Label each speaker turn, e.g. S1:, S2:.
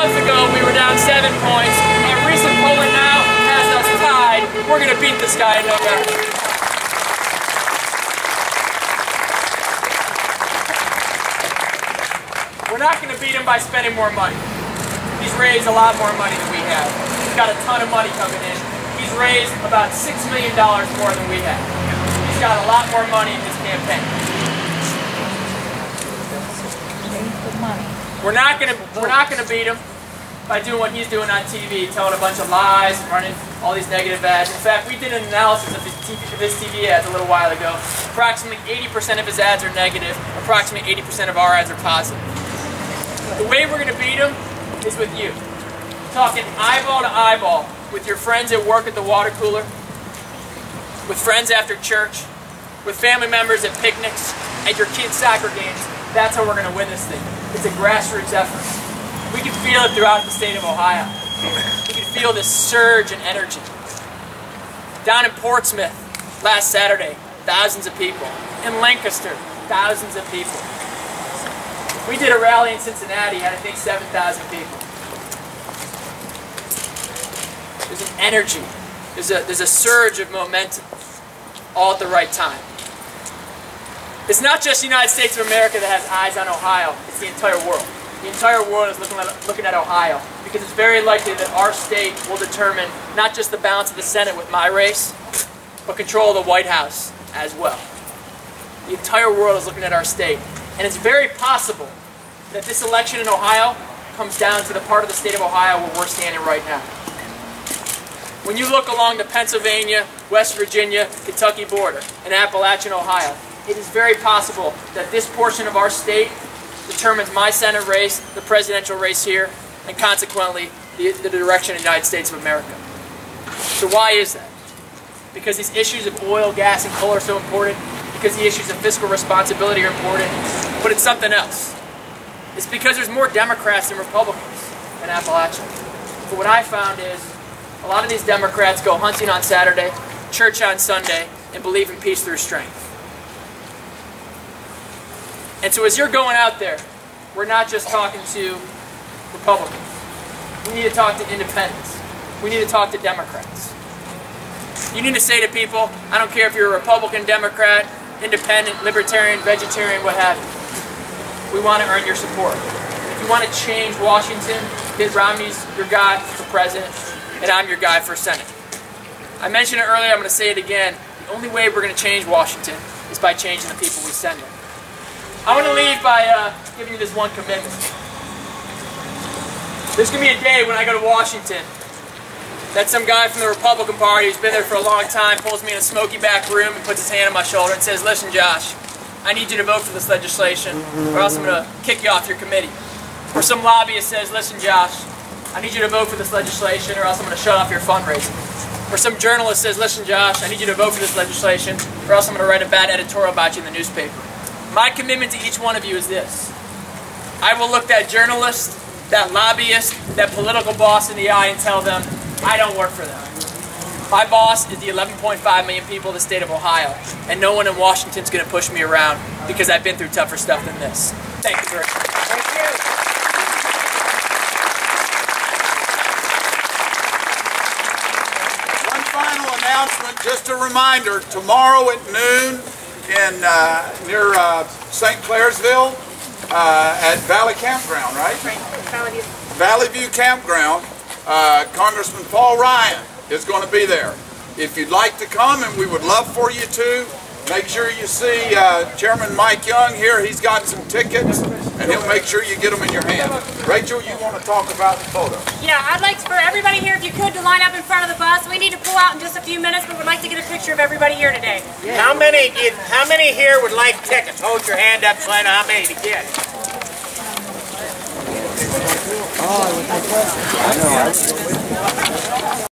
S1: month ago we were down 7 points, and recent polling now has us tied. We're going to beat this guy in November. We're not going to beat him by spending more money. He's raised a lot more money than we have. He's got a ton of money coming in. He's raised about $6 million more than we have. He's got a lot more money in his campaign. We're not gonna beat him by doing what he's doing on TV, telling a bunch of lies, running all these negative ads. In fact, we did an analysis of his TV ads a little while ago. Approximately 80% of his ads are negative. Approximately 80% of our ads are positive. The way we're gonna beat him is with you. Talking eyeball to eyeball with your friends at work at the water cooler, with friends after church, with family members at picnics, at your kids' soccer games. That's how we're going to win this thing. It's a grassroots effort. We can feel it throughout the state of Ohio. We can feel this surge in energy. Down in Portsmouth last Saturday, thousands of people. In Lancaster, thousands of people. We did a rally in Cincinnati, had I think 7,000 people. There's an energy. There's a surge of momentum, all at the right time. It's not just the United States of America that has eyes on Ohio, it's the entire world. The entire world is looking at Ohio because it's very likely that our state will determine not just the balance of the Senate with my race, but control of the White House as well. The entire world is looking at our state, and it's very possible that this election in Ohio comes down to the part of the state of Ohio where we're standing right now. When you look along the Pennsylvania, West Virginia, Kentucky border, and Appalachian, Ohio, it is very possible that this portion of our state determines my Senate race, the presidential race here, and consequently the direction of the United States of America. So why is that? Because these issues of oil, gas, and coal are so important, because the issues of fiscal responsibility are important, but it's something else. It's because there's more Democrats than Republicans in Appalachia. But what I found is a lot of these Democrats go hunting on Saturday, church on Sunday, and believe in peace through strength. And so as you're going out there, we're not just talking to Republicans. We need to talk to independents. We need to talk to Democrats. You need to say to people, I don't care if you're a Republican, Democrat, independent, libertarian, vegetarian, what have you. We want to earn your support. If you want to change Washington, Mitt Romney's your guy for president, and I'm your guy for Senate. I mentioned it earlier, I'm going to say it again. The only way we're going to change Washington is by changing the people we send there. I want to leave by giving you this one commitment. There's going to be a day when I go to Washington that some guy from the Republican Party who's been there for a long time pulls me in a smoky back room and puts his hand on my shoulder and says, listen, Josh, I need you to vote for this legislation or else I'm going to kick you off your committee. Or some lobbyist says, listen, Josh, I need you to vote for this legislation or else I'm going to shut off your fundraising. Or some journalist says, listen, Josh, I need you to vote for this legislation or else I'm going to write a bad editorial about you in the newspaper. My commitment to each one of you is this. I will look that journalist, that lobbyist, that political boss in the eye and tell them, I don't work for them. My boss is the 11.5 million people of the state of Ohio, and no one in Washington is going to push me around because I've been through tougher stuff than this. Thank you very much. Thank you.
S2: One final announcement, just a reminder, tomorrow at noon, near St. Clairsville at Valley Campground, right? Valley View Campground. Congressman Paul Ryan is going to be there. If you'd like to come, and we would love for you to, make sure you see Chairman Mike Young here. He's got some tickets, and he'll make sure you get them in your hand. Rachel, you want to talk about the photo?
S3: Yeah, I'd like for everybody here, if you could, to line up in front of the bus. We need to pull out in just a few minutes, but we'd like to get a picture of everybody here today.
S4: Yeah. How many here would like tickets? Hold your hand up so I know how many to get. Oh, I know.